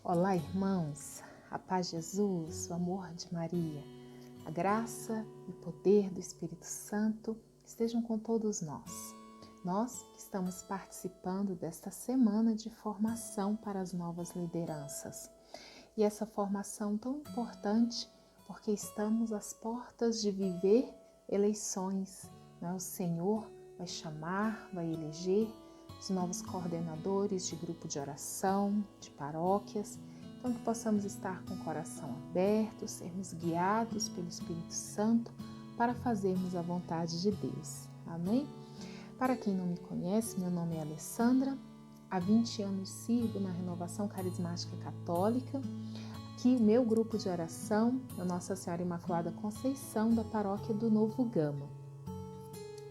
Olá, irmãos, a paz de Jesus, o amor de Maria, a graça e o poder do Espírito Santo estejam com todos nós. Nós que estamos participando desta semana de formação para as novas lideranças. E essa formação tão importante porque estamos às portas de viver eleições. O Senhor vai chamar, vai eleger os novos coordenadores de grupo de oração, de paróquias, então que possamos estar com o coração aberto, sermos guiados pelo Espírito Santo para fazermos a vontade de Deus. Amém? Para quem não me conhece, meu nome é Alessandra, há 20 anos sirvo na Renovação Carismática Católica, aqui o meu grupo de oração é Nossa Senhora Imaculada Conceição da Paróquia do Novo Gama.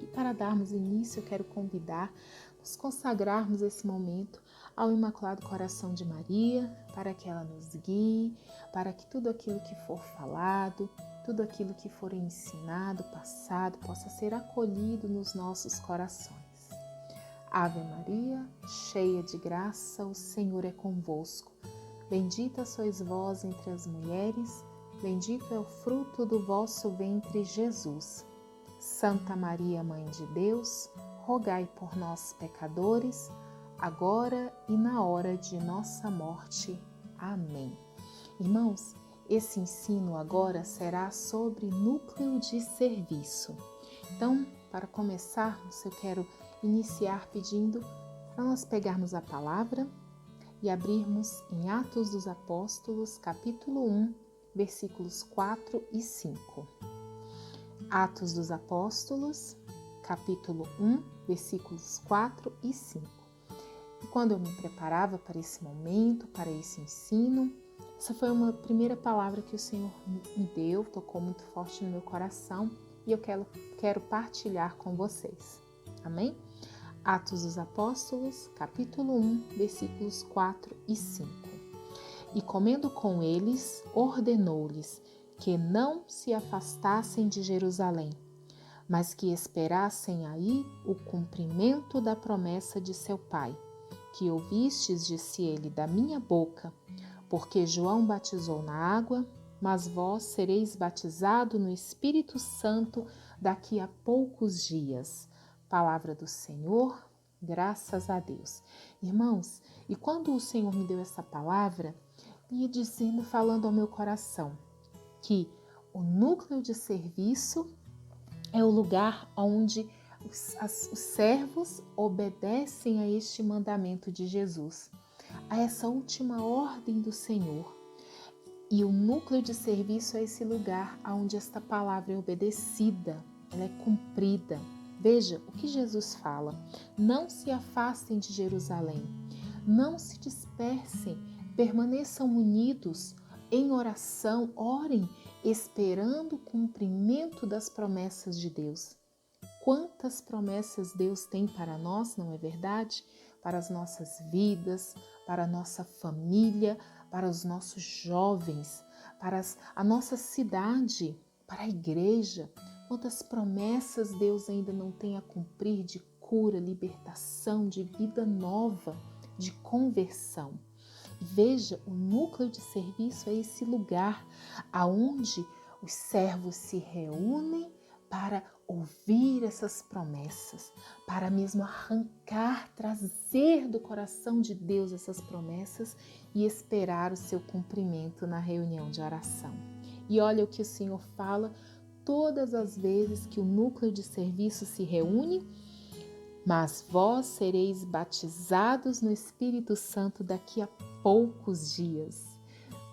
E para darmos início, eu quero convidar, nos consagrarmos esse momento ao Imaculado Coração de Maria, para que ela nos guie, para que tudo aquilo que for falado, tudo aquilo que for ensinado, passado, possa ser acolhido nos nossos corações. Ave Maria, cheia de graça, o Senhor é convosco. Bendita sois vós entre as mulheres, bendito é o fruto do vosso ventre, Jesus. Santa Maria, Mãe de Deus, rogai por nós, pecadores, agora e na hora de nossa morte. Amém. Irmãos, esse ensino agora será sobre núcleo de serviço. Então, para começarmos, eu quero iniciar pedindo para nós pegarmos a palavra e abrirmos em Atos dos Apóstolos, capítulo 1, versículos 4 e 5. Atos dos Apóstolos, capítulo 1, versículos 4 e 5. E quando eu me preparava para esse momento, para esse ensino, essa foi uma primeira palavra que o Senhor me deu, tocou muito forte no meu coração e eu quero partilhar com vocês. Amém? Atos dos Apóstolos, capítulo 1, versículos 4 e 5. E comendo com eles, ordenou-lhes que não se afastassem de Jerusalém, mas que esperassem aí o cumprimento da promessa de seu Pai, que ouvistes, disse ele, da minha boca, porque João batizou na água, mas vós sereis batizado no Espírito Santo daqui a poucos dias. Palavra do Senhor, graças a Deus. Irmãos, e quando o Senhor me deu essa palavra, ia dizendo, falando ao meu coração, que o núcleo de serviço é o lugar onde os servos obedecem a este mandamento de Jesus, a essa última ordem do Senhor. E o núcleo de serviço é esse lugar onde esta palavra é obedecida, ela é cumprida. Veja o que Jesus fala: não se afastem de Jerusalém, não se dispersem, permaneçam unidos em oração, orem, esperando o cumprimento das promessas de Deus. Quantas promessas Deus tem para nós, não é verdade? Para as nossas vidas, para a nossa família, para os nossos jovens, para a nossa cidade, para a igreja. Quantas promessas Deus ainda não tem a cumprir de cura, libertação, de vida nova, de conversão. Veja, o núcleo de serviço é esse lugar aonde os servos se reúnem para ouvir essas promessas, para mesmo arrancar, trazer do coração de Deus essas promessas e esperar o seu cumprimento na reunião de oração. E olha o que o Senhor fala todas as vezes que o núcleo de serviço se reúne: mas vós sereis batizados no Espírito Santo daqui a poucos dias,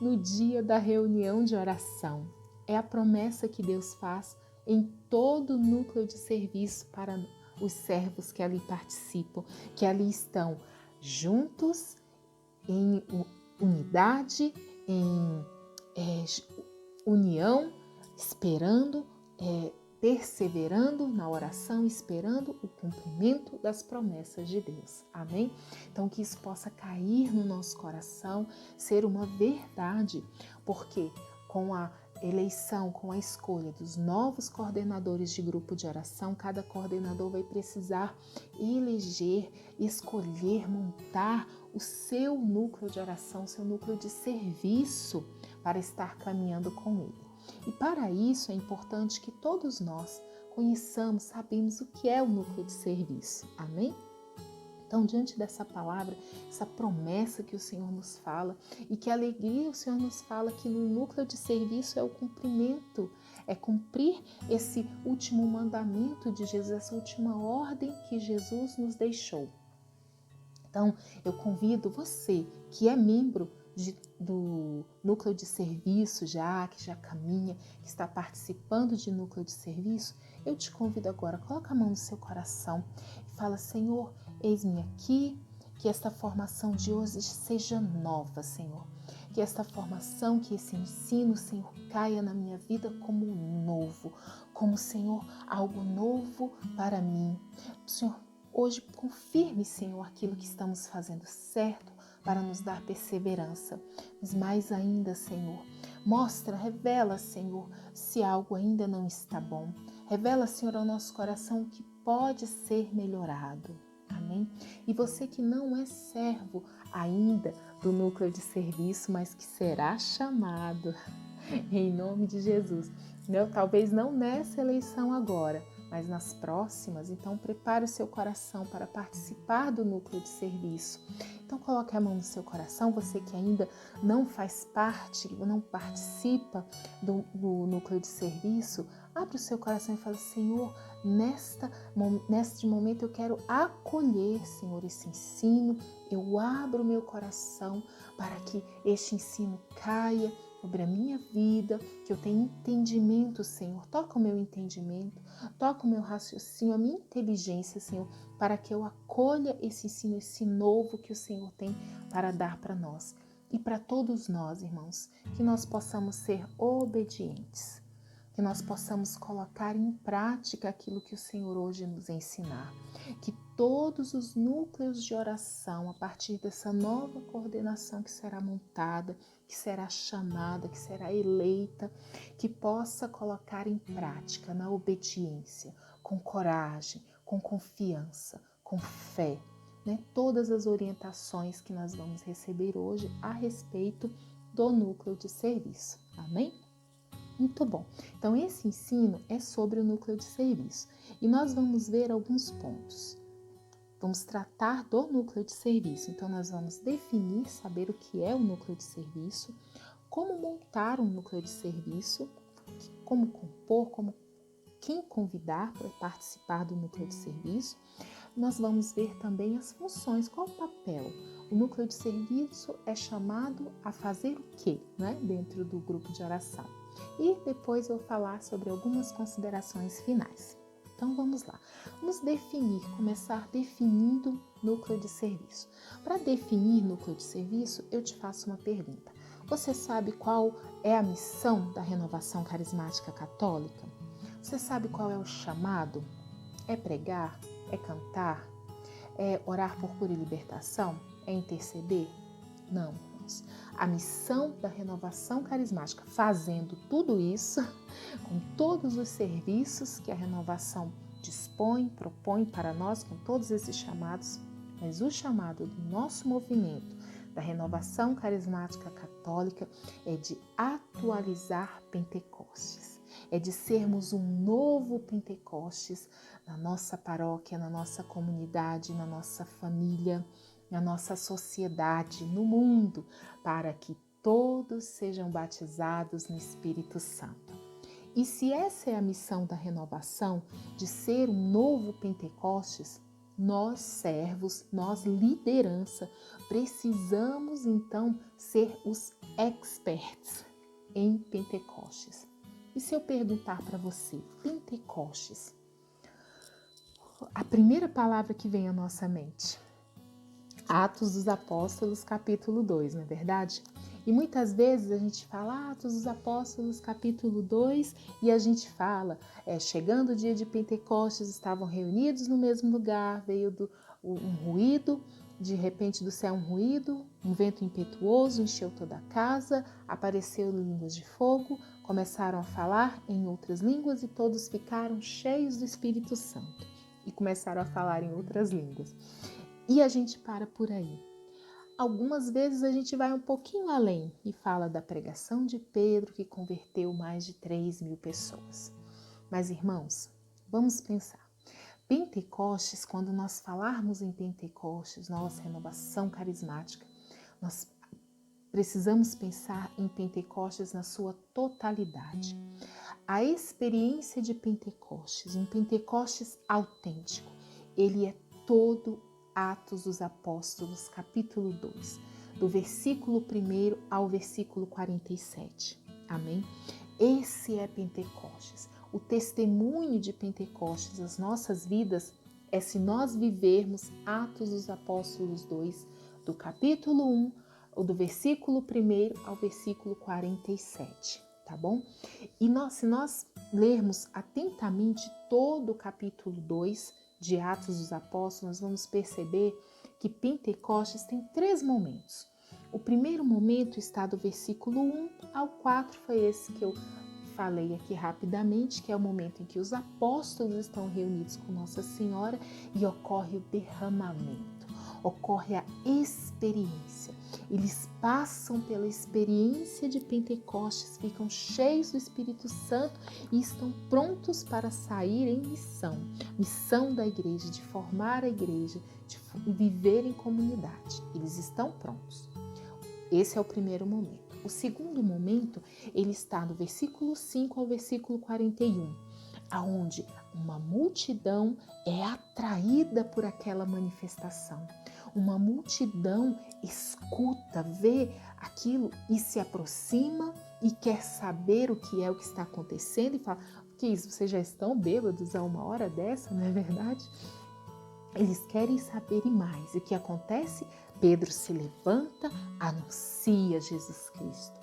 no dia da reunião de oração. É a promessa que Deus faz em todo o núcleo de serviço para os servos que ali participam, que ali estão juntos, em unidade, em união, esperando, perseverando na oração, esperando o cumprimento das promessas de Deus. Amém? Então, que isso possa cair no nosso coração, ser uma verdade, porque com a eleição, com a escolha dos novos coordenadores de grupo de oração, cada coordenador vai precisar eleger, escolher, montar o seu núcleo de oração, o seu núcleo de serviço para estar caminhando com Ele. E para isso é importante que todos nós conheçamos, sabemos o que é o núcleo de serviço. Amém? Então, diante dessa palavra, essa promessa que o Senhor nos fala e que alegria o Senhor nos fala que no núcleo de serviço é o cumprimento, é cumprir esse último mandamento de Jesus, essa última ordem que Jesus nos deixou. Então, eu convido você que é membro do núcleo de serviço que já caminha, que está participando de núcleo de serviço, eu te convido agora, coloca a mão no seu coração e fala: Senhor, eis-me aqui, que esta formação de hoje seja nova, Senhor. Que esta formação, que esse ensino, Senhor, caia na minha vida como novo, como, Senhor, algo novo para mim. Senhor, hoje confirme, Senhor, aquilo que estamos fazendo certo para nos dar perseverança. Mas mais ainda, Senhor, mostra, revela, Senhor, se algo ainda não está bom. Revela, Senhor, ao nosso coração o que pode ser melhorado. Amém? E você que não é servo ainda do núcleo de serviço, mas que será chamado, em nome de Jesus. Talvez não nessa eleição agora, mas nas próximas. Então, prepare o seu coração para participar do núcleo de serviço. Então, coloque a mão no seu coração, você que ainda não faz parte, não participa do núcleo de serviço, abre o seu coração e fala: Senhor, neste momento eu quero acolher, Senhor, esse ensino. Eu abro o meu coração para que este ensino caia sobre a minha vida, que eu tenha entendimento, Senhor. Toca o meu entendimento, toca o meu raciocínio, a minha inteligência, Senhor, para que eu acolha esse ensino, esse novo que o Senhor tem para dar para nós. E para todos nós, irmãos, que nós possamos ser obedientes, que nós possamos colocar em prática aquilo que o Senhor hoje nos ensinar. Que todos os núcleos de oração, a partir dessa nova coordenação que será montada, que será chamada, que será eleita, que possa colocar em prática, na obediência, com coragem, com confiança, com fé, todas as orientações que nós vamos receber hoje a respeito do núcleo de serviço. Amém? Muito bom. Então, esse ensino é sobre o núcleo de serviço e nós vamos ver alguns pontos. Vamos tratar do núcleo de serviço. Então, nós vamos definir, saber o que é o núcleo de serviço, como montar um núcleo de serviço, como compor, quem convidar para participar do núcleo de serviço. Nós vamos ver também as funções, qual o papel. O núcleo de serviço é chamado a fazer o quê, dentro do grupo de oração. E depois eu vou falar sobre algumas considerações finais. Então vamos lá. Vamos começar definindo núcleo de serviço. Para definir núcleo de serviço, eu te faço uma pergunta. Você sabe qual é a missão da Renovação Carismática Católica? Você sabe qual é o chamado? É pregar? É cantar? É orar por cura e libertação? É interceder? Não. A missão da Renovação Carismática, fazendo tudo isso, com todos os serviços que a renovação dispõe, propõe para nós, com todos esses chamados, mas o chamado do nosso movimento, da Renovação Carismática Católica, é de atualizar Pentecostes, é de sermos um novo Pentecostes na nossa paróquia, na nossa comunidade, na nossa família, na nossa sociedade, no mundo, para que todos sejam batizados no Espírito Santo. E se essa é a missão da renovação, de ser um novo Pentecostes, nós servos, nós liderança, precisamos então ser os experts em Pentecostes. E se eu perguntar para você, Pentecostes, a primeira palavra que vem à nossa mente, Atos dos Apóstolos, capítulo 2, não é verdade? E muitas vezes a gente fala Atos dos Apóstolos, capítulo 2, e a gente fala, chegando o dia de Pentecostes, estavam reunidos no mesmo lugar, veio um ruído, de repente do céu um ruído, um vento impetuoso encheu toda a casa, apareceu línguas de fogo, começaram a falar em outras línguas e todos ficaram cheios do Espírito Santo e começaram a falar em outras línguas. E a gente para por aí. Algumas vezes a gente vai um pouquinho além e fala da pregação de Pedro, que converteu mais de 3.000 pessoas. Mas, irmãos, vamos pensar. Pentecostes, quando nós falarmos em Pentecostes, nossa renovação carismática, nós precisamos pensar em Pentecostes na sua totalidade. A experiência de Pentecostes, um Pentecostes autêntico, ele é todo Atos dos Apóstolos, capítulo 2, do versículo 1 ao versículo 47. Amém? Esse é Pentecostes. O testemunho de Pentecostes nas nossas vidas é se nós vivermos Atos dos Apóstolos 2, do capítulo 1, ou do versículo 1 ao versículo 47, tá bom? E se nós lermos atentamente todo o capítulo 2 de Atos dos Apóstolos, nós vamos perceber que Pentecostes tem 3 momentos. O primeiro momento está do versículo 1 ao 4, foi esse que eu falei aqui rapidamente, que é o momento em que os apóstolos estão reunidos com Nossa Senhora e ocorre o derramamento, ocorre a experiência. Eles passam pela experiência de Pentecostes, ficam cheios do Espírito Santo e estão prontos para sair em missão da igreja, de formar a igreja, de viver em comunidade. Eles estão prontos. Esse é o primeiro momento. O segundo momento, ele está do versículo 5 ao versículo 41, aonde uma multidão é atraída por aquela manifestação. Uma multidão escuta, vê aquilo e se aproxima e quer saber o que é o que está acontecendo e fala: que isso, vocês já estão bêbados a uma hora dessa, não é verdade? Eles querem saber mais. E o que acontece? Pedro se levanta, anuncia Jesus Cristo.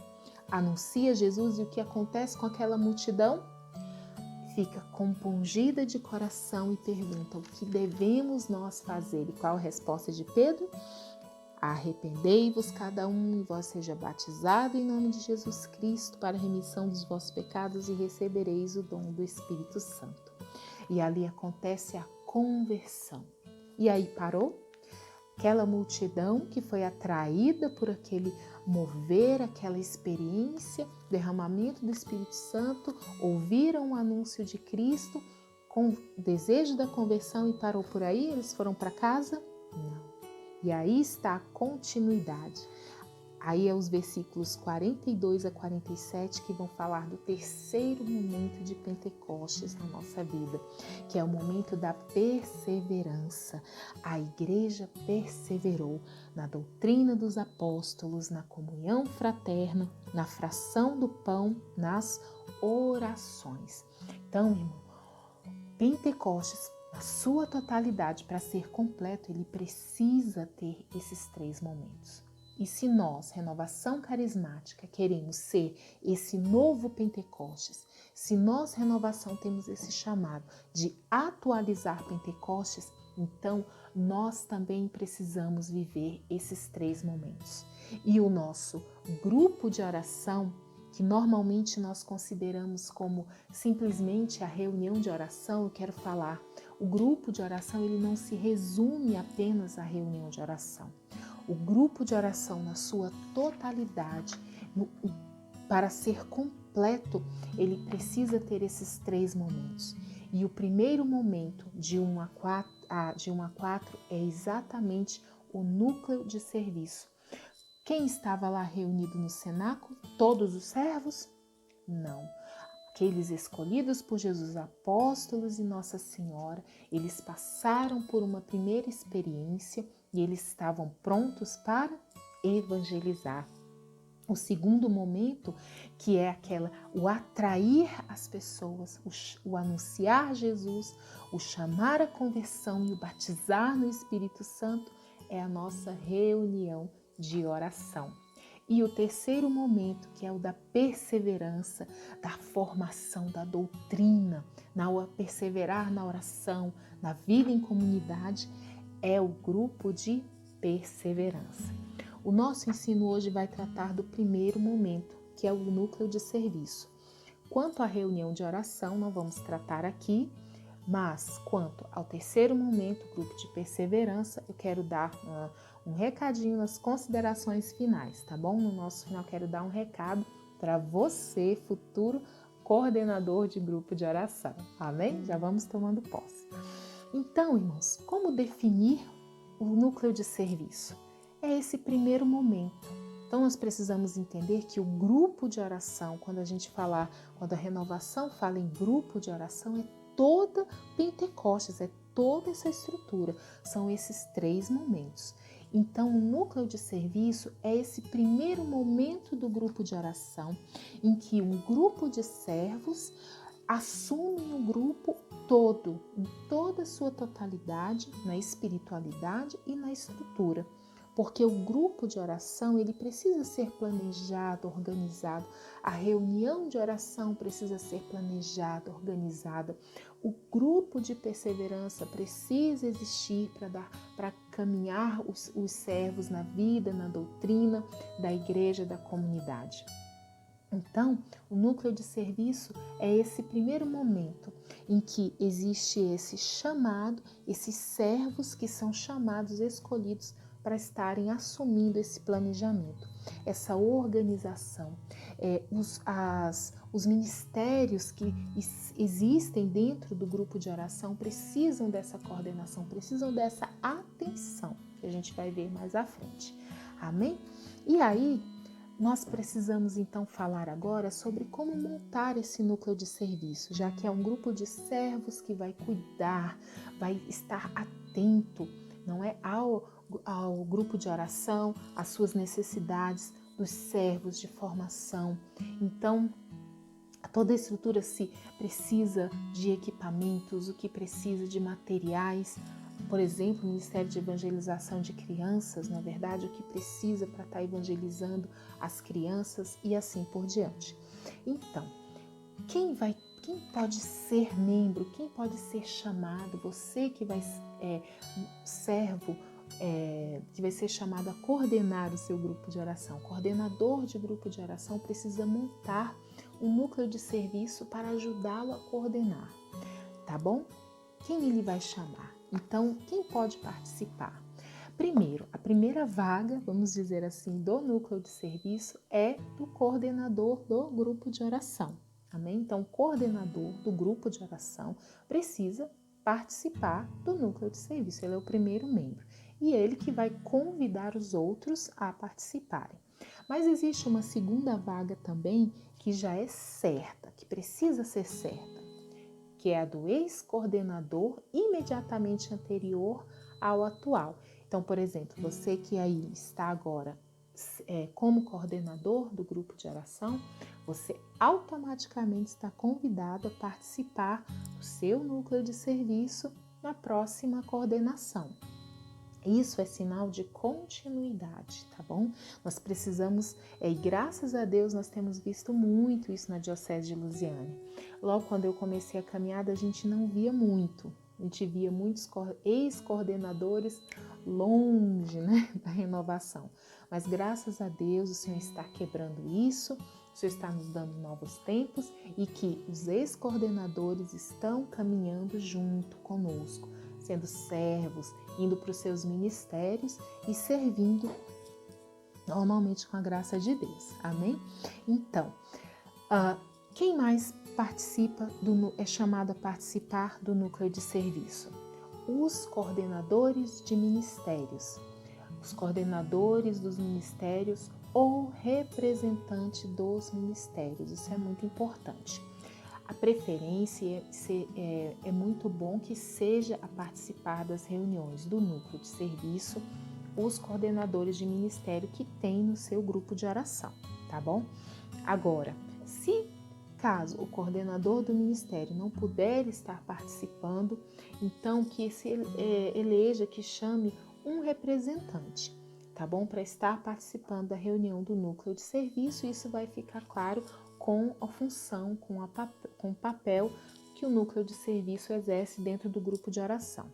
Anuncia Jesus e o que acontece com aquela multidão? Fica compungida de coração e pergunta: o que devemos nós fazer? E qual a resposta de Pedro? Arrependei-vos cada um e vós seja batizado em nome de Jesus Cristo para a remissão dos vossos pecados e recebereis o dom do Espírito Santo. E ali acontece a conversão. E aí parou? Aquela multidão que foi atraída por aquele mover, aquela experiência, derramamento do Espírito Santo, ouviram o anúncio de Cristo com desejo da conversão e parou por aí? Eles foram para casa? Não. E aí está a continuidade. Aí é os versículos 42 a 47 que vão falar do terceiro momento de Pentecostes na nossa vida, que é o momento da perseverança. A igreja perseverou na doutrina dos apóstolos, na comunhão fraterna, na fração do pão, nas orações. Então, irmão, Pentecostes, na sua totalidade, para ser completo, ele precisa ter esses 3 momentos. E se nós, Renovação Carismática, queremos ser esse novo Pentecostes, se nós, Renovação, temos esse chamado de atualizar Pentecostes, então nós também precisamos viver esses 3 momentos. E o nosso grupo de oração, que normalmente nós consideramos como simplesmente a reunião de oração, eu quero falar, o grupo de oração ele não se resume apenas à reunião de oração. O grupo de oração na sua totalidade, para ser completo, ele precisa ter esses 3 momentos. E o primeiro momento de 1 a 4 é exatamente o núcleo de serviço. Quem estava lá reunido no cenáculo? Todos os servos? Não. Aqueles escolhidos por Jesus, apóstolos e Nossa Senhora, eles passaram por uma primeira experiência e eles estavam prontos para evangelizar. O segundo momento, que é o atrair as pessoas, o anunciar Jesus, o chamar a conversão e o batizar no Espírito Santo, é a nossa reunião de oração. E o terceiro momento, que é o da perseverança, da formação da doutrina, perseverar na oração, na vida em comunidade, é o grupo de perseverança. O nosso ensino hoje vai tratar do primeiro momento, que é o núcleo de serviço. Quanto à reunião de oração, não vamos tratar aqui, Mas, quanto ao terceiro momento, grupo de perseverança, eu quero dar um recadinho nas considerações finais, tá bom? No nosso final, quero dar um recado para você, futuro coordenador de grupo de oração. Amém? Já vamos tomando posse. Então, irmãos, como definir o núcleo de serviço? É esse primeiro momento. Então, nós precisamos entender que o grupo de oração, quando a renovação fala em grupo de oração, é toda Pentecostes, é toda essa estrutura. São esses 3 momentos. Então, o núcleo de serviço é esse primeiro momento do grupo de oração, em que um grupo de servos assume o grupo todo, em toda a sua totalidade, na espiritualidade e na estrutura. Porque o grupo de oração, ele precisa ser planejado, organizado. A reunião de oração precisa ser planejada, organizada. O grupo de perseverança precisa existir para caminhar os servos na vida, na doutrina da igreja, da comunidade. Então, o núcleo de serviço é esse primeiro momento em que existe esse chamado, esses servos que são chamados, escolhidos para estarem assumindo esse planejamento, essa organização. Os ministérios que existem dentro do grupo de oração precisam dessa coordenação, precisam dessa atenção, que a gente vai ver mais à frente. Amém? E aí, nós precisamos então falar agora sobre como montar esse núcleo de serviço, já que é um grupo de servos que vai cuidar, vai estar atento, não é, ao grupo de oração, às suas necessidades dos servos de formação. Então, toda a estrutura se precisa de equipamentos, o que precisa de materiais. Por exemplo, o Ministério de Evangelização de Crianças, na verdade, o que precisa para estar evangelizando as crianças e assim por diante. Então, quem pode ser membro, quem pode ser chamado, você que vai que vai ser chamado a coordenar o seu grupo de oração. O coordenador de grupo de oração precisa montar um núcleo de serviço para ajudá-lo a coordenar, tá bom? Quem ele vai chamar? Então, quem pode participar? Primeiro, a primeira vaga, vamos dizer assim, do núcleo de serviço é do coordenador do grupo de oração. Amém? Então, o coordenador do grupo de oração precisa participar do núcleo de serviço. Ele é o primeiro membro e ele que vai convidar os outros a participarem. Mas existe uma segunda vaga também que já é certa, que precisa ser certa, que é a do ex-coordenador imediatamente anterior ao atual. Então, por exemplo, você que aí está agora como coordenador do grupo de oração, você automaticamente está convidado a participar do seu núcleo de serviço na próxima coordenação. Isso é sinal de continuidade, tá bom? Nós precisamos, e graças a Deus nós temos visto muito isso na Diocese de Lusiânia. Logo quando eu comecei a caminhada, a gente não via muito. A gente via muitos ex-coordenadores longe, né, da renovação. Mas graças a Deus o Senhor está quebrando isso, o Senhor está nos dando novos tempos e que os ex-coordenadores estão caminhando junto conosco, sendo servos, indo para os seus ministérios e servindo normalmente com a graça de Deus. Amém? Então, quem mais é chamado a participar do núcleo de serviço? Os coordenadores de ministérios, os coordenadores dos ministérios ou representante dos ministérios. Isso é muito importante. A preferência é muito bom que seja a participar das reuniões do núcleo de serviço os coordenadores de ministério que tem no seu grupo de oração, tá bom? Agora, caso o coordenador do ministério não puder estar participando, então que se eleja, que chame um representante, tá bom? Para estar participando da reunião do núcleo de serviço, isso vai ficar claro com a função, com o papel que o núcleo de serviço exerce dentro do grupo de oração.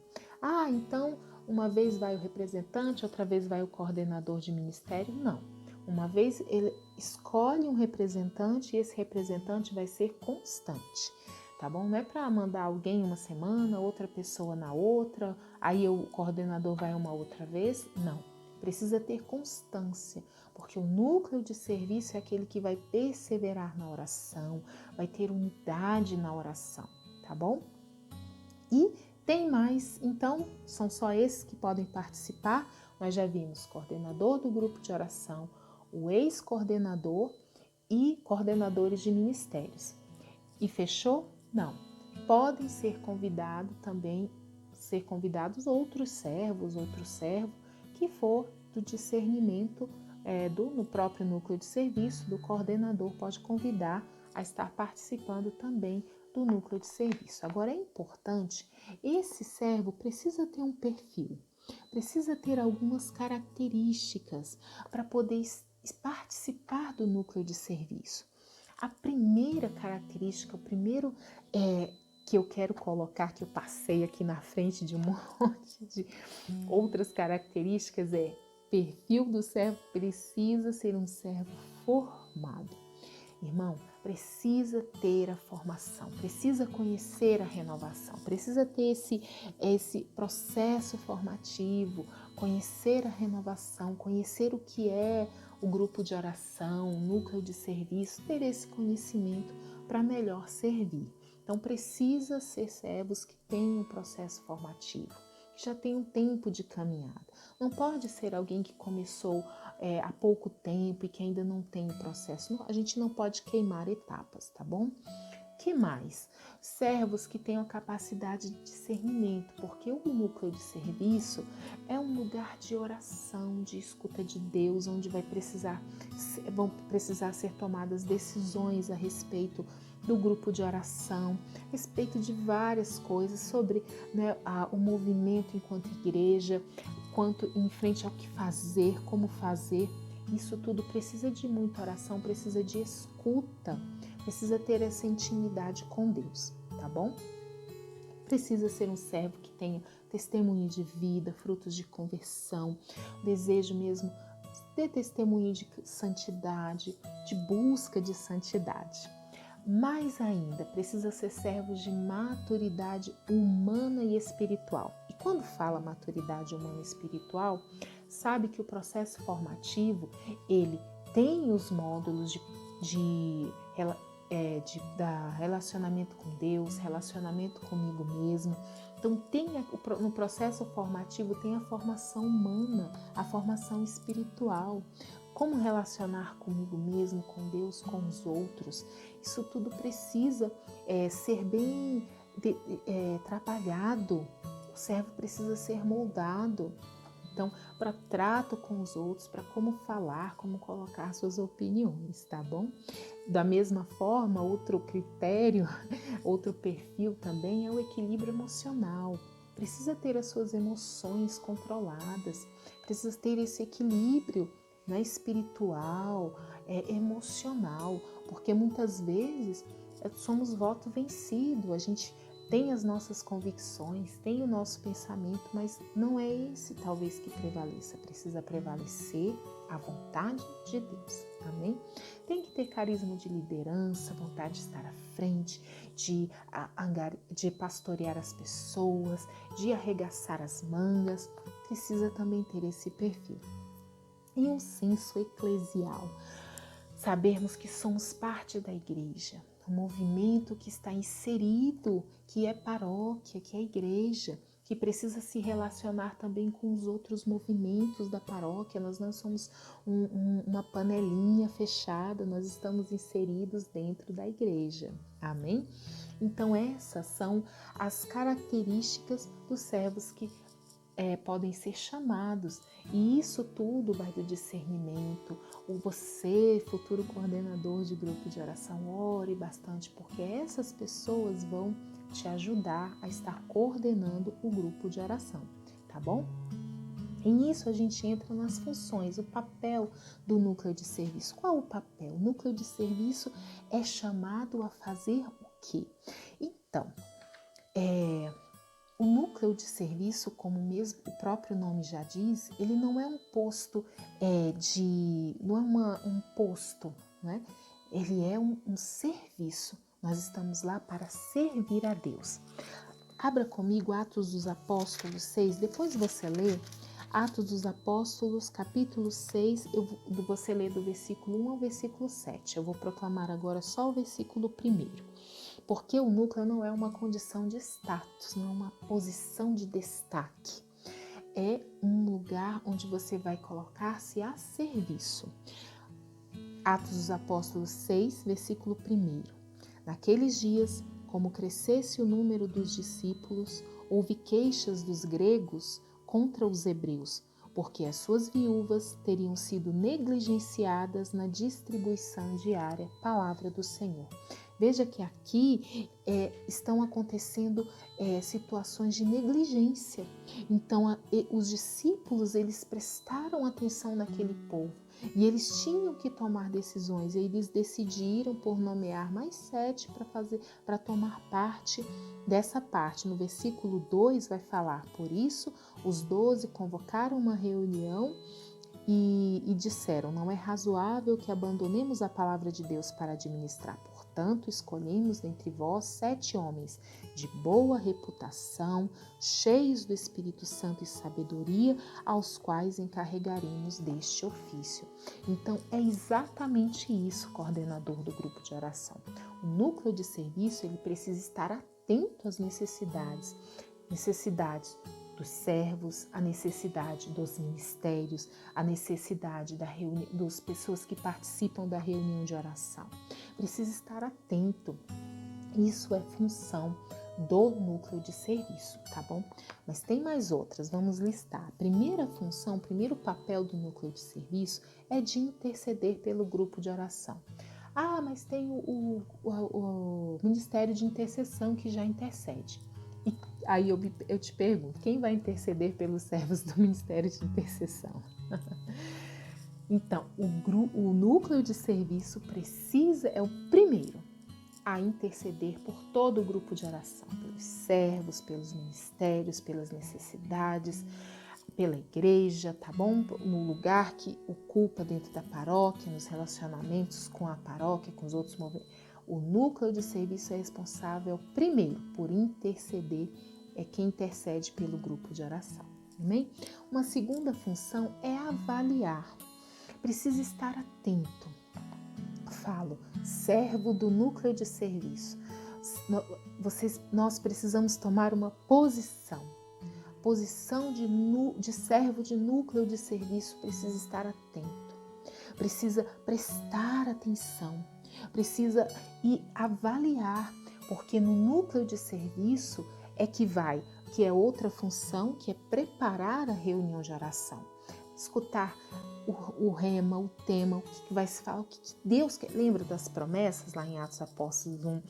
Então uma vez vai o representante, outra vez vai o coordenador de ministério? Não. Uma vez ele escolhe um representante e esse representante vai ser constante, tá bom? Não é para mandar alguém uma semana, outra pessoa na outra, aí o coordenador vai uma outra vez. Não, precisa ter constância, porque o núcleo de serviço é aquele que vai perseverar na oração, vai ter unidade na oração, tá bom? E tem mais, então, são só esses que podem participar. Nós já vimos coordenador do grupo de oração, o ex-coordenador e coordenadores de ministérios. E fechou? Não. Podem ser convidados também, outros servo que for do discernimento no próprio núcleo de serviço, do coordenador pode convidar a estar participando também do núcleo de serviço. Agora é importante, esse servo precisa ter um perfil, precisa ter algumas características para poder participar do núcleo de serviço. A primeira característica, o primeiro que eu quero colocar, que eu passei aqui na frente de um monte de outras características, é perfil do servo precisa ser um servo formado. Irmão, precisa ter a formação, precisa conhecer a renovação, precisa ter esse processo formativo, conhecer a renovação, conhecer o que é o grupo de oração, o núcleo de serviço, ter esse conhecimento para melhor servir. Então, precisa ser servos que tenham um processo formativo, que já tem um tempo de caminhada. Não pode ser alguém que começou há pouco tempo e que ainda não tem o processo. A gente não pode queimar etapas, tá bom? Que mais? Servos que tenham a capacidade de discernimento, porque o núcleo de serviço é um lugar de oração, de escuta de Deus, onde vão precisar ser tomadas decisões a respeito do grupo de oração, a respeito de várias coisas sobre o movimento enquanto igreja, quanto em frente ao que fazer, como fazer. Isso tudo precisa de muita oração, precisa de escuta, precisa ter essa intimidade com Deus, tá bom? Precisa ser um servo que tenha testemunho de vida, frutos de conversão, desejo mesmo de testemunho de santidade, de busca de santidade. Mais ainda, precisa ser servos de maturidade humana e espiritual. E quando fala maturidade humana e espiritual, sabe que o processo formativo, ele tem os módulos de relacionamento com Deus, relacionamento comigo mesmo. Então, no processo formativo tem a formação humana, a formação espiritual. Como relacionar comigo mesmo, com Deus, com os outros. Isso tudo precisa ser bem trabalhado. O servo precisa ser moldado. Então, para trato com os outros, para como falar, como colocar suas opiniões, tá bom? Da mesma forma, outro critério, outro perfil também é o equilíbrio emocional. Precisa ter as suas emoções controladas, precisa ter esse equilíbrio espiritual, emocional, porque muitas vezes somos voto vencido, a gente tem as nossas convicções, tem o nosso pensamento, mas não é esse talvez que prevaleça, precisa prevalecer a vontade de Deus, amém? Tem que ter carisma de liderança, vontade de estar à frente, de pastorear as pessoas, de arregaçar as mangas, precisa também ter esse perfil. E um senso eclesial, sabermos que somos parte da igreja, um movimento que está inserido, que é paróquia, que é igreja, que precisa se relacionar também com os outros movimentos da paróquia. Nós não somos uma panelinha fechada, nós estamos inseridos dentro da igreja, amém? Então essas são as características dos servos que podem ser chamados, e isso tudo vai do discernimento. Você, futuro coordenador de grupo de oração, ore bastante, porque essas pessoas vão te ajudar a estar coordenando o grupo de oração, tá bom? E nisso a gente entra nas funções, o papel do núcleo de serviço. Qual o papel? O núcleo de serviço é chamado a fazer o quê? Então, o núcleo de serviço, como mesmo o próprio nome já diz, ele não é um posto não é um posto, né? Ele é um serviço. Nós estamos lá para servir a Deus. Abra comigo Atos dos Apóstolos 6, depois você lê Atos dos Apóstolos, capítulo 6, você lê do versículo 1 ao versículo 7. Eu vou proclamar agora só o versículo 1, porque o núcleo não é uma condição de status, não é uma posição de destaque. É um lugar onde você vai colocar-se a serviço. Atos dos Apóstolos 6, versículo 1. Naqueles dias, como crescesse o número dos discípulos, houve queixas dos gregos contra os hebreus, porque as suas viúvas teriam sido negligenciadas na distribuição diária, palavra do Senhor. Veja que aqui estão acontecendo situações de negligência. Então, os discípulos, eles prestaram atenção naquele povo e eles tinham que tomar decisões. E eles decidiram por nomear mais 7 para tomar parte dessa parte. No versículo 2 vai falar: por isso, os 12 convocaram uma reunião e disseram: não é razoável que abandonemos a palavra de Deus para administrar. Portanto, escolhemos dentre vós 7 homens de boa reputação, cheios do Espírito Santo e sabedoria, aos quais encarregaremos deste ofício. Então, é exatamente isso, coordenador do grupo de oração. O núcleo de serviço, ele precisa estar atento às necessidades dos servos, a necessidade dos ministérios, a necessidade das pessoas que participam da reunião de oração. Precisa estar atento. Isso é função do núcleo de serviço, tá bom? Mas tem mais outras, vamos listar. A primeira função, o primeiro papel do núcleo de serviço é de interceder pelo grupo de oração. Ah, mas tem o Ministério de Intercessão que já intercede. E aí eu te pergunto, quem vai interceder pelos servos do Ministério de Intercessão? Então, o núcleo de serviço é o primeiro a interceder por todo o grupo de oração, pelos servos, pelos ministérios, pelas necessidades, pela igreja, tá bom? No lugar que ocupa dentro da paróquia, nos relacionamentos com a paróquia, com os outros movimentos. O núcleo de serviço é responsável, primeiro, por interceder, é quem intercede pelo grupo de oração. Amém? Uma segunda função é avaliar. Precisa estar atento. Falo, servo do núcleo de serviço. Nós precisamos tomar uma posição. Posição de servo de núcleo de serviço precisa estar atento. Precisa prestar atenção. Precisa ir avaliar, porque no núcleo de serviço que é outra função, que é preparar a reunião de oração. Escutar o rema, o tema, o que vai se falar, o que Deus quer. Lembra das promessas lá em Atos Apóstolos 1,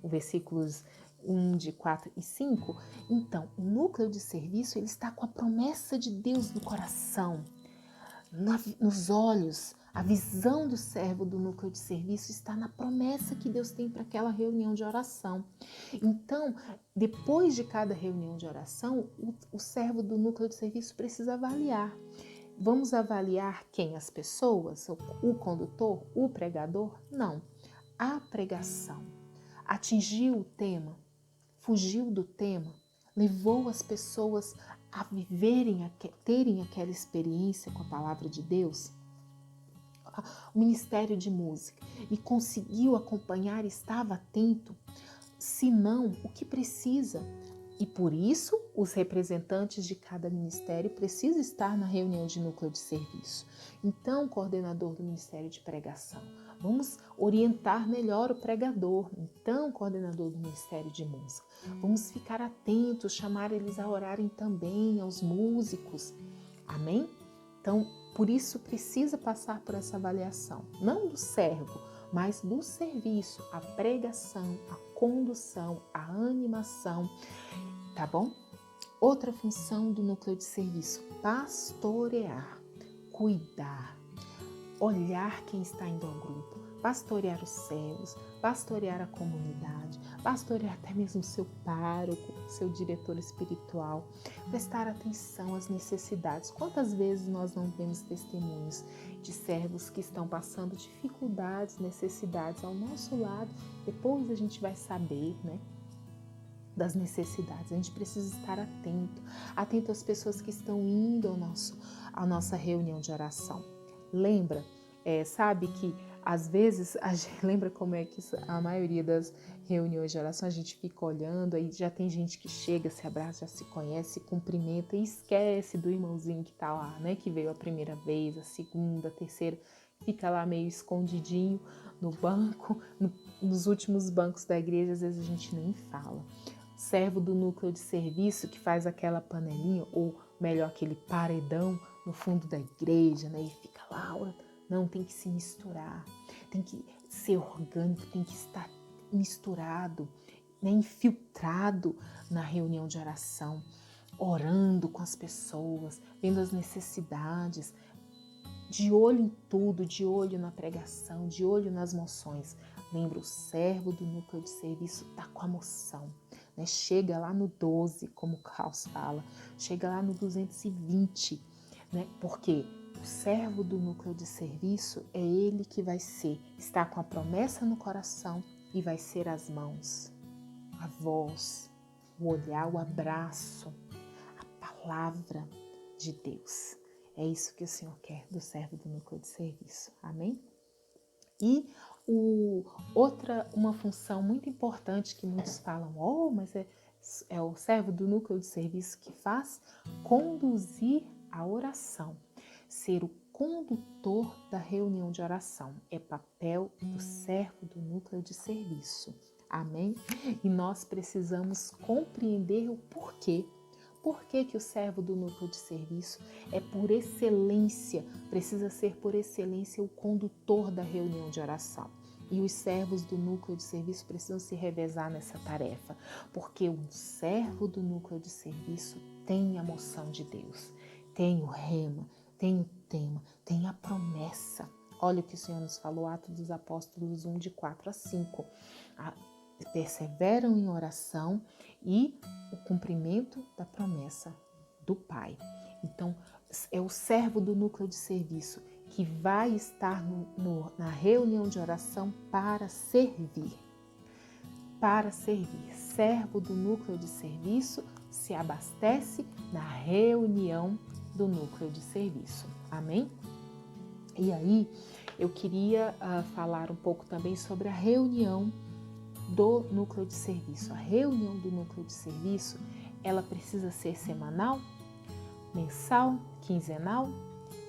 versículos 1, de 4 e 5? Então, o núcleo de serviço, ele está com a promessa de Deus no coração, nos olhos. A visão do servo do núcleo de serviço está na promessa que Deus tem para aquela reunião de oração. Então, depois de cada reunião de oração, o servo do núcleo de serviço precisa avaliar. Vamos avaliar quem? As pessoas? O condutor? O pregador? Não. A pregação atingiu o tema, fugiu do tema, levou as pessoas a terem aquela experiência com a palavra de Deus? O Ministério de Música, e conseguiu acompanhar, estava atento? Se não, o que precisa? E por isso, os representantes de cada ministério precisam estar na reunião de núcleo de serviço. Então, coordenador do Ministério de Pregação, vamos orientar melhor o pregador. Então, coordenador do Ministério de Música, vamos ficar atentos, chamar eles a orarem também, aos músicos. Amém? Então, por isso precisa passar por essa avaliação, não do servo, mas do serviço, a pregação, a condução, a animação, tá bom? Outra função do núcleo de serviço, pastorear, cuidar. olhar quem está indo ao grupo, pastorear os servos, pastorear a comunidade, pastorear até mesmo o seu pároco, seu diretor espiritual, prestar atenção às necessidades. Quantas vezes nós não vemos testemunhos de servos que estão passando dificuldades, necessidades ao nosso lado? Depois a gente vai saber, né, das necessidades. A gente precisa estar atento às pessoas que estão indo à nossa reunião de oração. Lembra, sabe que às vezes, lembra como é que a maioria das reuniões de oração a gente fica olhando, aí já tem gente que chega, se abraça, já se conhece, cumprimenta e esquece do irmãozinho que tá lá, né? Que veio a primeira vez, a segunda, a terceira, fica lá meio escondidinho no banco, nos últimos bancos da igreja, às vezes a gente nem fala. Servo do núcleo de serviço que faz aquela panelinha, ou melhor, aquele paredão no fundo da igreja, né? E fica lá orando. Não, tem que se misturar, tem que ser orgânico, tem que estar misturado, né, infiltrado na reunião de oração, orando com as pessoas, vendo as necessidades, de olho em tudo, de olho na pregação, de olho nas moções. Lembra, o servo do núcleo de serviço está com a moção, né? Chega lá no 12, como o Carlos fala, chega lá no 220, né? Porque o servo do núcleo de serviço é ele que vai estar com a promessa no coração e vai ser as mãos, a voz, o olhar, o abraço, a palavra de Deus. É isso que o Senhor quer do servo do núcleo de serviço. Amém? E uma função muito importante que muitos falam, mas é o servo do núcleo de serviço que faz conduzir a oração. Ser o condutor da reunião de oração é papel do servo do núcleo de serviço. Amém? E nós precisamos compreender o porquê. Por que o servo do núcleo de serviço é por excelência, precisa ser por excelência o condutor da reunião de oração? E os servos do núcleo de serviço precisam se revezar nessa tarefa, porque o servo do núcleo de serviço tem a moção de Deus, tem o rema, tem o tema, tem a promessa. Olha o que o Senhor nos falou, Atos dos Apóstolos 1, de 4 a 5. Perseveram em oração e o cumprimento da promessa do Pai. Então, é o servo do núcleo de serviço que vai estar na reunião de oração para servir. Para servir. Servo do núcleo de serviço se abastece na reunião do núcleo de serviço. Amém? E aí, eu queria falar um pouco também sobre a reunião do núcleo de serviço. A reunião do núcleo de serviço, ela precisa ser semanal, mensal, quinzenal?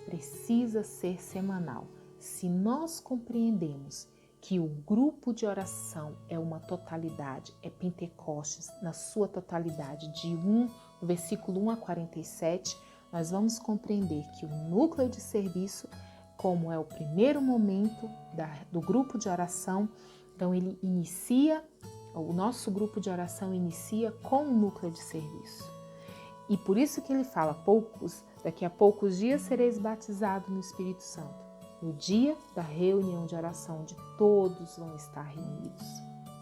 Precisa ser semanal. Se nós compreendemos que o grupo de oração é uma totalidade, é Pentecostes na sua totalidade, do versículo 1 a 47, nós vamos compreender que o núcleo de serviço, como é o primeiro momento do grupo de oração, então ele o nosso grupo de oração inicia com o núcleo de serviço. E por isso que ele fala, daqui a poucos dias sereis batizados no Espírito Santo. No dia da reunião de oração, onde todos vão estar reunidos.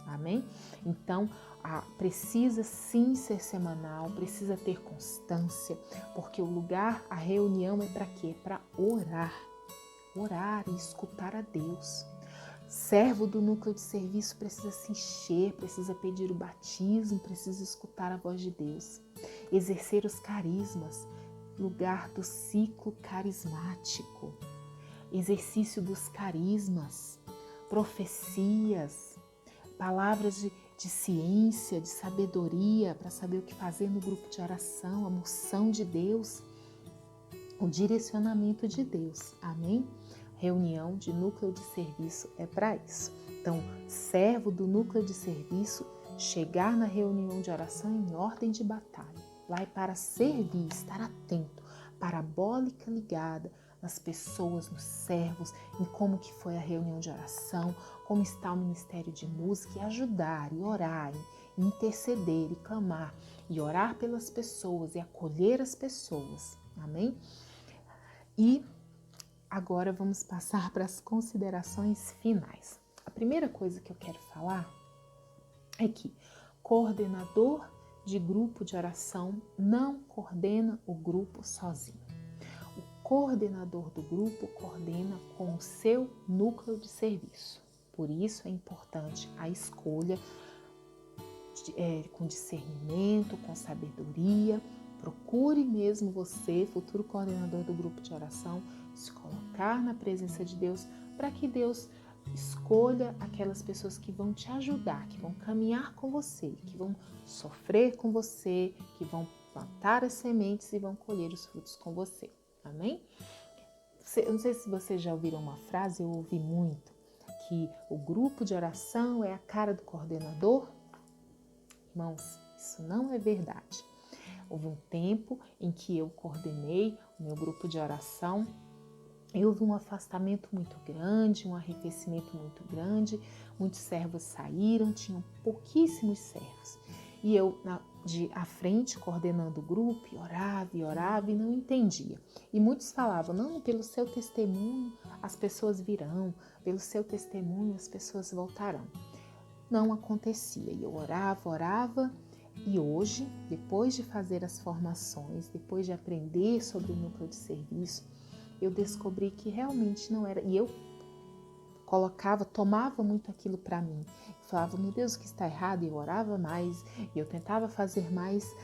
Amém? Então, precisa sim ser semanal, precisa ter constância, porque a reunião é para quê? Para orar. Orar e escutar a Deus. Servo do núcleo de serviço precisa se encher, precisa pedir o batismo, precisa escutar a voz de Deus. Exercer os carismas, lugar do ciclo carismático. Exercício dos carismas, profecias, palavras de ciência, de sabedoria, para saber o que fazer no grupo de oração, a moção de Deus, o direcionamento de Deus. Amém? Reunião de núcleo de serviço é para isso. Então, servo do núcleo de serviço, chegar na reunião de oração em ordem de batalha. Lá é para servir, estar atento, parabólica ligada nas pessoas, nos servos, em como que foi a reunião de oração, como está o ministério de música, e ajudar, e orar, e interceder, e clamar, e orar pelas pessoas, e acolher as pessoas. Amém? E agora vamos passar para as considerações finais. A primeira coisa que eu quero falar é que coordenador de grupo de oração não coordena o grupo sozinho. O coordenador do grupo coordena com o seu núcleo de serviço. Por isso é importante a escolha com discernimento, com sabedoria. Procure mesmo você, futuro coordenador do grupo de oração, se colocar na presença de Deus para que Deus escolha aquelas pessoas que vão te ajudar, que vão caminhar com você, que vão sofrer com você, que vão plantar as sementes e vão colher os frutos com você. Amém? Eu não sei se vocês já ouviram uma frase, eu ouvi muito, que o grupo de oração é a cara do coordenador. Irmãos, isso não é verdade. Houve um tempo em que eu coordenei o meu grupo de oração e houve um afastamento muito grande, um arrefecimento muito grande, muitos servos saíram, tinham pouquíssimos servos. E eu, à frente, coordenando o grupo, orava e não entendia. E muitos falavam, não, pelo seu testemunho as pessoas virão, pelo seu testemunho as pessoas voltarão. Não acontecia. E eu orava, e hoje, depois de fazer as formações, depois de aprender sobre o núcleo de serviço, eu descobri que realmente não era. E eu tomava muito aquilo para mim. Falava, meu Deus, o que está errado? E eu orava mais, e eu tentava fazer mais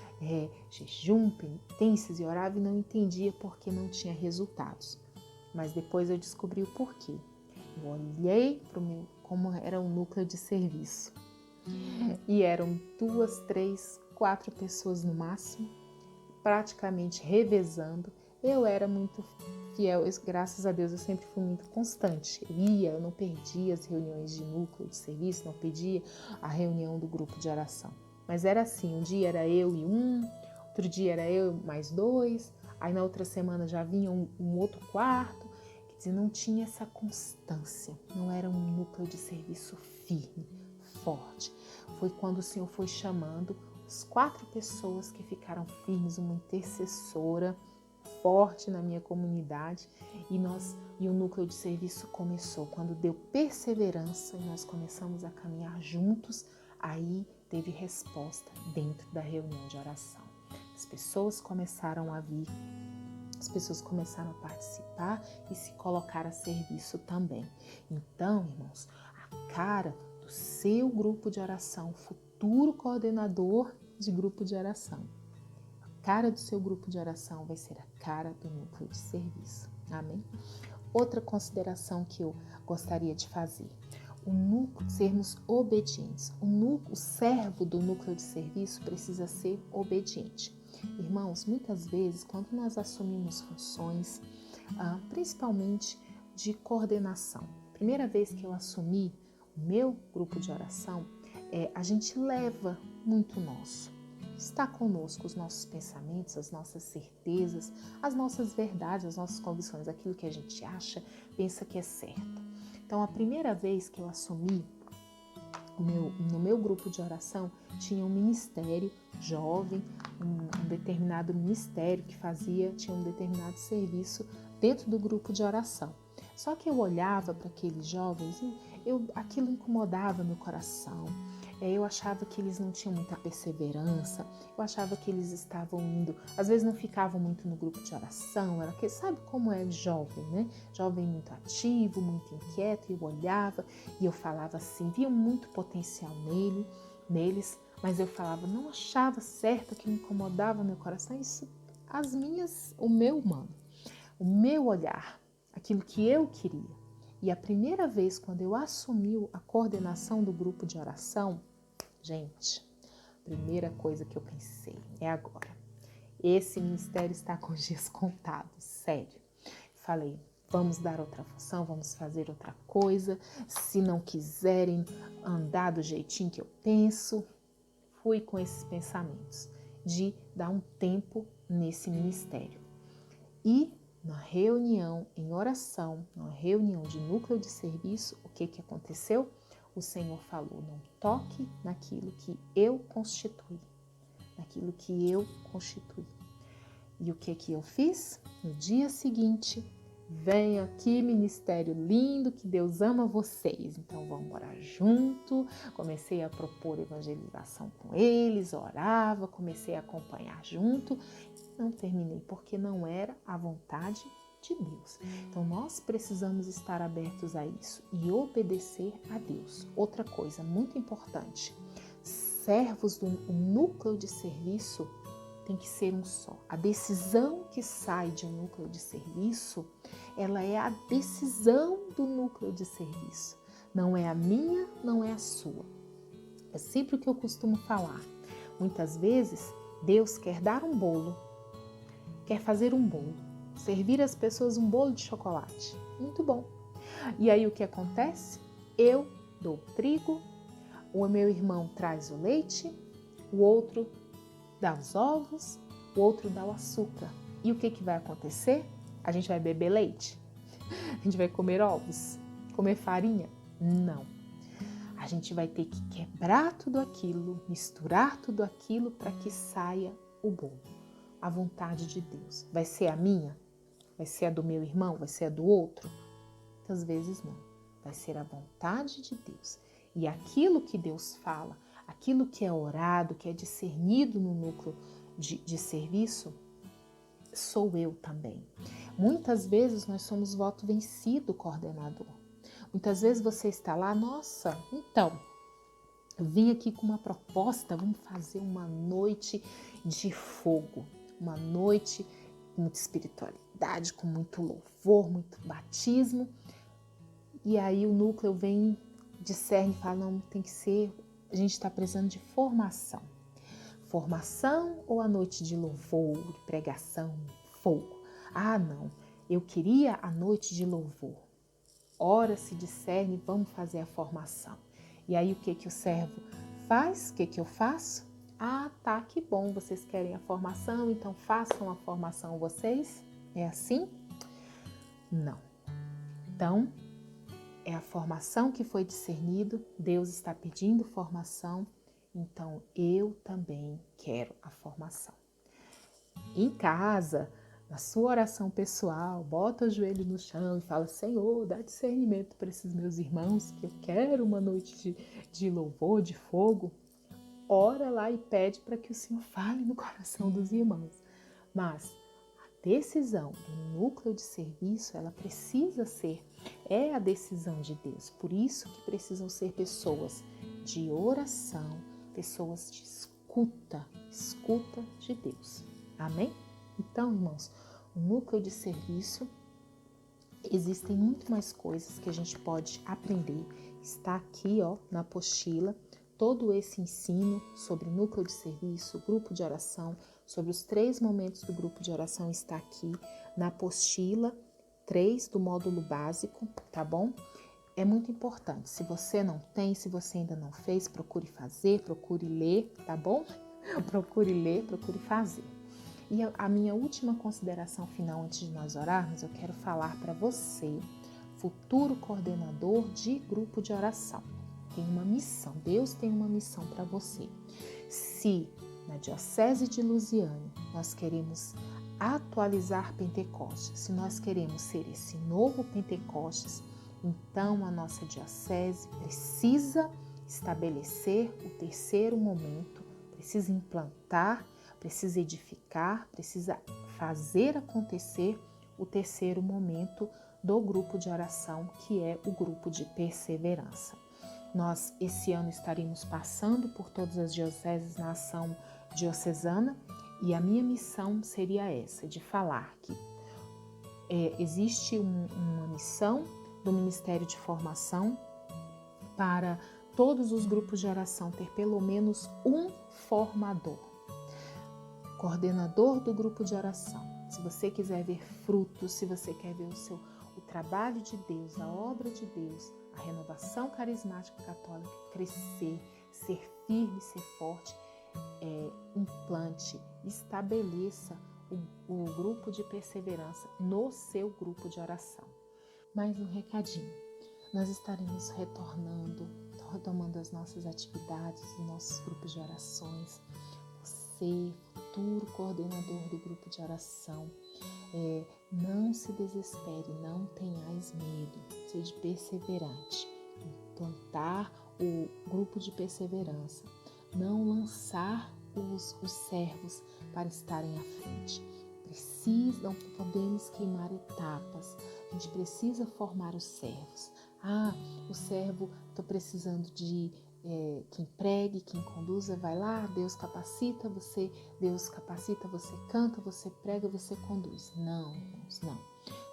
jejum, penitências, e orava e não entendia porque não tinha resultados. Mas depois eu descobri o porquê. Eu olhei para como era o núcleo de serviço. E eram 2, 3, 4 pessoas no máximo, praticamente revezando. Eu era muito fiel, graças a Deus eu sempre fui muito constante. Eu não perdia as reuniões de núcleo de serviço, não perdia a reunião do grupo de oração. Mas era assim, um dia era eu e outro dia era eu mais 2, aí na outra semana já vinha um outro quarto. Quer dizer, não tinha essa constância, não era um núcleo de serviço firme, forte. Foi quando o Senhor foi chamando as 4 pessoas que ficaram firmes, uma intercessora forte na minha comunidade, e o núcleo de serviço começou. Quando deu perseverança e nós começamos a caminhar juntos, aí teve resposta dentro da reunião de oração. As pessoas começaram a vir, as pessoas começaram a participar e se colocar a serviço também. Então, irmãos, a cara do seu grupo de oração, futuro coordenador de grupo de oração, a cara do seu grupo de oração vai ser a cara do núcleo de serviço. Amém? Outra consideração que eu gostaria de fazer. Sermos obedientes. O servo do núcleo de serviço precisa ser obediente. Irmãos, muitas vezes, quando nós assumimos funções, principalmente de coordenação, primeira vez que eu assumi o meu grupo de oração, a gente leva muito nosso. Está conosco os nossos pensamentos, as nossas certezas, as nossas verdades, as nossas convicções, aquilo que a gente acha, pensa que é certo. Então, a primeira vez que eu assumi no meu grupo de oração, tinha um ministério jovem, um determinado ministério que tinha um determinado serviço dentro do grupo de oração. Só que eu olhava para aqueles jovens e aquilo incomodava meu coração. Eu achava que eles não tinham muita perseverança, eu achava que eles estavam indo, às vezes não ficavam muito no grupo de oração, sabe como é jovem, né? Jovem muito ativo, muito inquieto, e eu olhava e eu falava assim, via muito potencial neles, mas eu falava, não achava certo, que me incomodava meu coração, o meu humano, o meu olhar, aquilo que eu queria. E a primeira vez, quando eu assumi a coordenação do grupo de oração, gente, a primeira coisa que eu pensei é agora. Esse ministério está com os dias contados, sério. Falei, vamos dar outra função, vamos fazer outra coisa. Se não quiserem andar do jeitinho que eu penso, fui com esses pensamentos de dar um tempo nesse ministério. E na reunião em oração, na reunião de núcleo de serviço, o que aconteceu? O Senhor falou, não toque naquilo que eu constituí, naquilo que eu constituí. E o que eu fiz? No dia seguinte, Venha aqui, ministério lindo, que Deus ama vocês. Então vamos orar junto. Comecei a propor evangelização com eles, orava, comecei a acompanhar junto. Não terminei porque não era a vontade de Deus. Então nós precisamos estar abertos a isso e obedecer a Deus. Outra coisa muito importante, servos do núcleo de serviço tem que ser um só. A decisão que sai de um núcleo de serviço, ela é a decisão do núcleo de serviço. Não é a minha, não é a sua. É sempre o que eu costumo falar. Muitas vezes, Deus quer dar um bolo, quer fazer um bolo, servir às pessoas um bolo de chocolate. Muito bom. E aí o que acontece? Eu dou o trigo, o meu irmão traz o leite, o outro dá os ovos, o outro dá o açúcar. E o que vai acontecer? A gente vai beber leite? A gente vai comer ovos? Comer farinha? Não. A gente vai ter que quebrar tudo aquilo, misturar tudo aquilo para que saia o bolo. A vontade de Deus. Vai ser a minha? Vai ser a do meu irmão? Vai ser a do outro? Muitas vezes não. Vai ser a vontade de Deus. E aquilo que Deus fala, aquilo que é orado, que é discernido no núcleo de serviço, sou eu também. Muitas vezes nós somos voto vencido, coordenador. Muitas vezes você está lá, nossa, então, eu vim aqui com uma proposta, vamos fazer uma noite de fogo, uma noite com muita espiritualidade, com muito louvor, muito batismo. E aí o núcleo vem, discerne e fala, não, tem que ser, a gente está precisando de formação. Formação ou a noite de louvor, de pregação, fogo? Ah, não, eu queria a noite de louvor. Ora se discerne, vamos fazer a formação. E aí o que o servo faz? O que eu faço? Ah, tá, que bom, vocês querem a formação, então façam a formação vocês. É assim? Não. Então, é a formação que foi discernido, Deus está pedindo formação, então eu também quero a formação. Em casa, na sua oração pessoal, bota o joelho no chão e fala, Senhor, dá discernimento para esses meus irmãos, que eu quero uma noite de louvor, de fogo. Ora lá e pede para que o Senhor fale no coração dos irmãos. Mas a decisão do núcleo de serviço, ela precisa ser, é a decisão de Deus. Por isso que precisam ser pessoas de oração, pessoas de escuta de Deus. Amém? Então, irmãos, o núcleo de serviço, existem muito mais coisas que a gente pode aprender. Está aqui, ó, na apostila, todo esse ensino sobre núcleo de serviço, grupo de oração, sobre os 3 momentos do grupo de oração está aqui na apostila 3 do módulo básico, tá bom? É muito importante. Se você não tem, se você ainda não fez, procure fazer, procure ler, tá bom? Procure ler, procure fazer. E a minha última consideração final antes de nós orarmos, eu quero falar para você, futuro coordenador de grupo de oração. Tem uma missão, Deus tem uma missão para você. Se na Diocese de Lusiânia nós queremos atualizar Pentecostes, se nós queremos ser esse novo Pentecostes, então a nossa Diocese precisa estabelecer o 3º momento, precisa implantar, precisa edificar, precisa fazer acontecer o 3º momento do grupo de oração, que é o grupo de perseverança. Nós, esse ano, estaremos passando por todas as dioceses na ação diocesana e a minha missão seria essa, de falar que existe uma missão do Ministério de Formação para todos os grupos de oração ter pelo menos um formador, coordenador do grupo de oração. Se você quiser ver frutos, se você quer ver o trabalho de Deus, a obra de Deus, a renovação carismática católica crescer, ser firme, ser forte, implante, estabeleça o grupo de perseverança no seu grupo de oração. Mais um recadinho, nós estaremos retomando as nossas atividades, os nossos grupos de orações. você, futuro coordenador do grupo de oração, não se desespere, não tenhais medo, seja perseverante. Implantar o grupo de perseverança, não lançar os servos para estarem à frente. Não podemos queimar etapas, a gente precisa formar os servos. O servo, estou precisando de quem pregue, quem conduza, vai lá, Deus capacita, você canta, você prega, você conduz. Não, irmãos, não.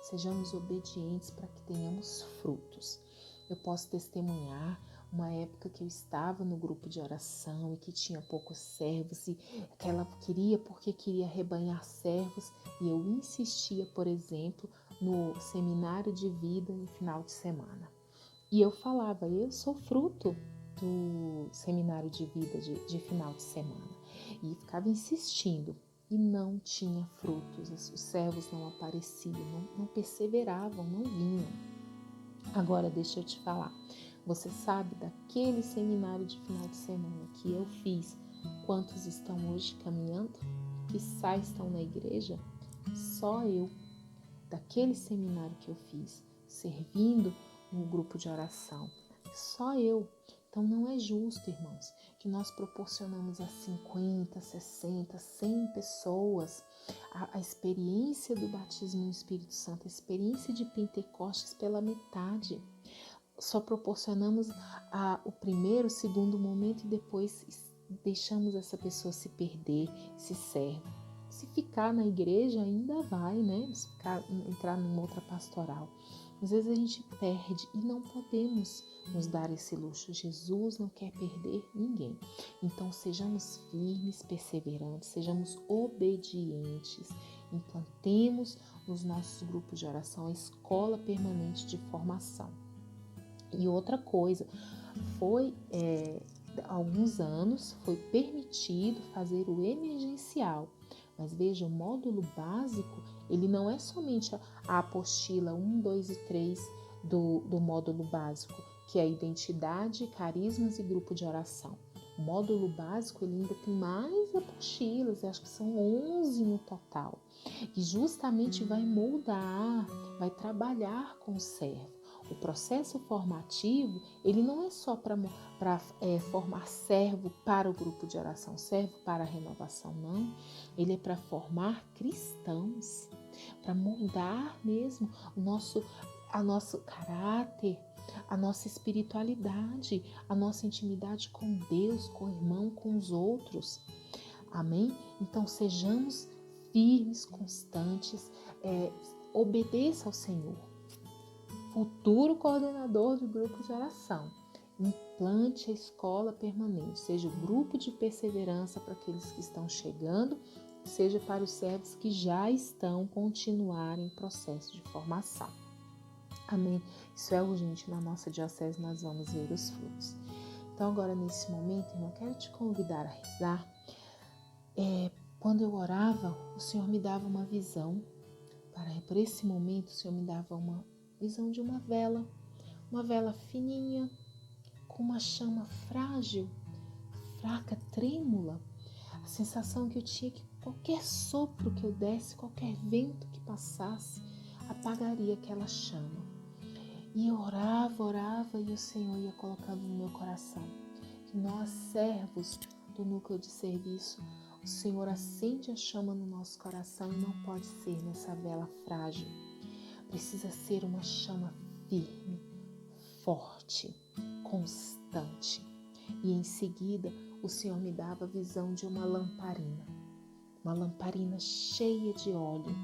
Sejamos obedientes para que tenhamos frutos. Eu posso testemunhar uma época que eu estava no grupo de oração e que tinha poucos servos e que ela queria rebanhar servos, e eu insistia, por exemplo, no seminário de vida no final de semana. E eu falava, eu sou fruto do seminário de vida de final de semana. E ficava insistindo e não tinha frutos, os servos não apareciam, não perseveravam, não vinham. Agora deixa eu te falar, você sabe daquele seminário de final de semana que eu fiz, quantos estão hoje caminhando? Quiçá estão na igreja? Só eu, daquele seminário que eu fiz, servindo no grupo de oração, só eu. Então não é justo, irmãos, que nós proporcionamos a 50, 60, 100 pessoas a experiência do batismo no Espírito Santo, a experiência de Pentecostes pela metade. Só proporcionamos o primeiro, o segundo momento e depois deixamos essa pessoa se perder, se serve. Se ficar na igreja ainda vai, né? Entrar numa outra pastoral. Às vezes a gente perde e não podemos nos dar esse luxo. Jesus não quer perder ninguém. Então sejamos firmes, perseverantes, sejamos obedientes. Implantemos nos nossos grupos de oração a escola permanente de formação. E outra coisa, há alguns anos foi permitido fazer o emergencial. Mas veja, o módulo básico, ele não é somente a apostila 1, 2 e 3 do módulo básico, que é a identidade, carismas e grupo de oração. O módulo básico, ele ainda tem mais apostilas, acho que são 11 no total. E justamente vai moldar, vai trabalhar com o servo. O processo formativo, ele não é só para formar servo para o grupo de oração, servo para a renovação, não. Ele é para formar cristãos, para moldar mesmo o nosso caráter, a nossa espiritualidade, a nossa intimidade com Deus, com o irmão, com os outros. Amém? Então sejamos firmes, constantes, obedeça ao Senhor. Futuro coordenador do grupo de oração, implante a escola permanente, seja o grupo de perseverança para aqueles que estão chegando, seja para os servos que já estão continuarem em processo de formação. Amém? Isso é urgente na nossa diocese, nós vamos ver os frutos. Então agora nesse momento, irmão, eu quero te convidar a rezar. Quando eu orava, o Senhor me dava uma visão. Por esse momento, o Senhor me dava uma visão de uma vela fininha, com uma chama frágil, fraca, trêmula. A sensação que eu tinha que qualquer sopro que eu desse, qualquer vento que passasse, apagaria aquela chama. E eu orava e o Senhor ia colocando no meu coração que nós, servos do núcleo de serviço, o Senhor acende a chama no nosso coração e não pode ser nessa vela frágil. Precisa ser uma chama firme, forte, constante. E em seguida, o Senhor me dava a visão de uma lamparina cheia de óleo.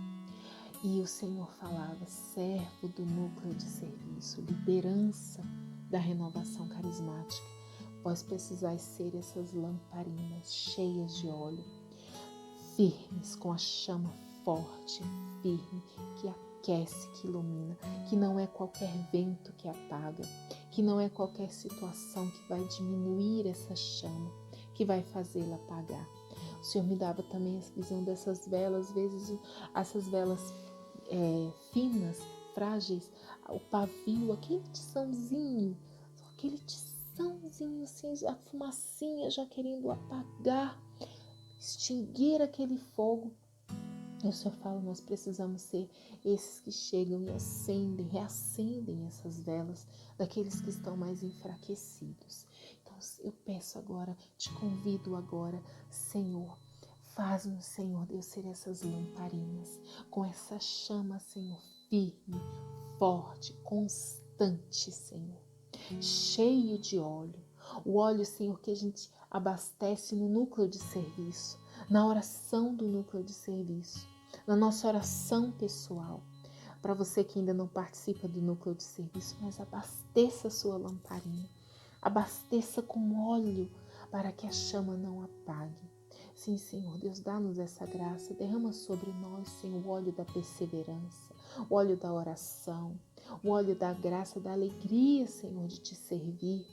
E o Senhor falava, servo do núcleo de serviço, liderança da renovação carismática. Vós precisais ser essas lamparinas cheias de óleo, firmes, com a chama forte, firme, que aquece, que ilumina, que não é qualquer vento que apaga, que não é qualquer situação que vai diminuir essa chama, que vai fazê-la apagar. O Senhor me dava também a visão dessas velas, às vezes essas velas finas, frágeis, o pavio, aquele tiçãozinho assim, a fumacinha já querendo apagar. extinguir aquele fogo. E o Senhor fala, nós precisamos ser esses que chegam e acendem, reacendem essas velas daqueles que estão mais enfraquecidos. Então eu peço agora, te convido agora, Senhor, faz-nos, Senhor Deus, ser essas lamparinas, com essa chama, Senhor, firme, forte, constante, Senhor, cheio de óleo. O óleo, Senhor, que a gente abastece no núcleo de serviço, na oração do núcleo de serviço, na nossa oração pessoal. Para você que ainda não participa do núcleo de serviço, mas abasteça a sua lamparina, abasteça com óleo para que a chama não apague. Sim, Senhor Deus, dá-nos essa graça, derrama sobre nós, Senhor, o óleo da perseverança, o óleo da oração, o óleo da graça, da alegria, Senhor, de te servir.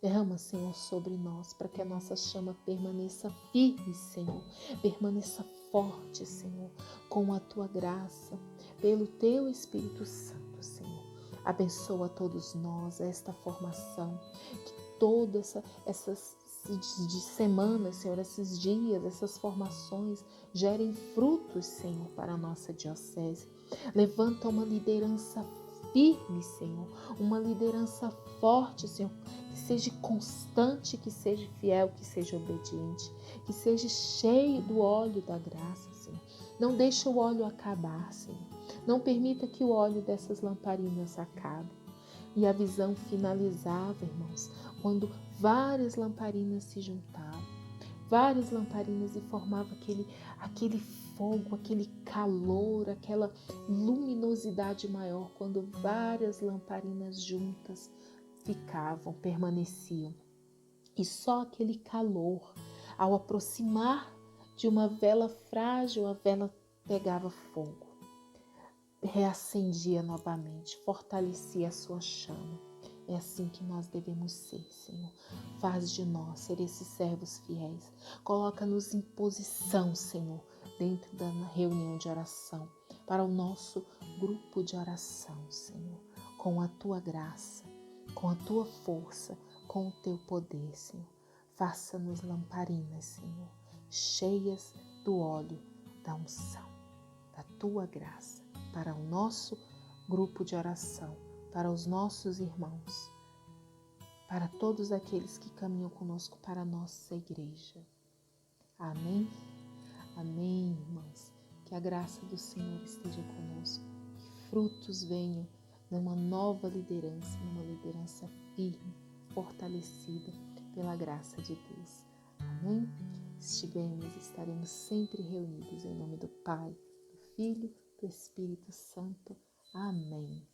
Derrama, Senhor, sobre nós, para que a nossa chama permaneça firme, Senhor, permaneça forte, Senhor, com a Tua graça, pelo Teu Espírito Santo, Senhor. Abençoa todos nós, esta formação, que todas essas de semanas, Senhor, esses dias, essas formações gerem frutos, Senhor, para a nossa diocese. Levanta uma liderança firme, Senhor, uma liderança forte, Senhor, que seja constante, que seja fiel, que seja obediente, que seja cheio do óleo da graça, Senhor. Não deixa o óleo acabar, Senhor. Não permita que o óleo dessas lamparinas acabe. E a visão finalizava, irmãos, quando várias lamparinas se juntavam, várias lamparinas, e formava aquele fogo, aquele calor, aquela luminosidade maior, quando várias lamparinas juntas ficavam, permaneciam. E só aquele calor, ao aproximar de uma vela frágil, a vela pegava fogo, reacendia novamente, fortalecia a sua chama. É assim que nós devemos ser, Senhor. Faz de nós ser esses servos fiéis. Coloca-nos em posição, Senhor, dentro da reunião de oração, para o nosso grupo de oração, Senhor, com a Tua graça, com a Tua força, com o Teu poder, Senhor. Faça-nos lamparinas, Senhor, cheias do óleo da unção, da Tua graça, para o nosso grupo de oração, para os nossos irmãos, para todos aqueles que caminham conosco para a nossa igreja. Amém? Amém, irmãos. Que a graça do Senhor esteja conosco, que frutos venham numa nova liderança, numa liderança firme, fortalecida pela graça de Deus. Amém? Estaremos sempre reunidos em nome do Pai, do Filho, do Espírito Santo. Amém.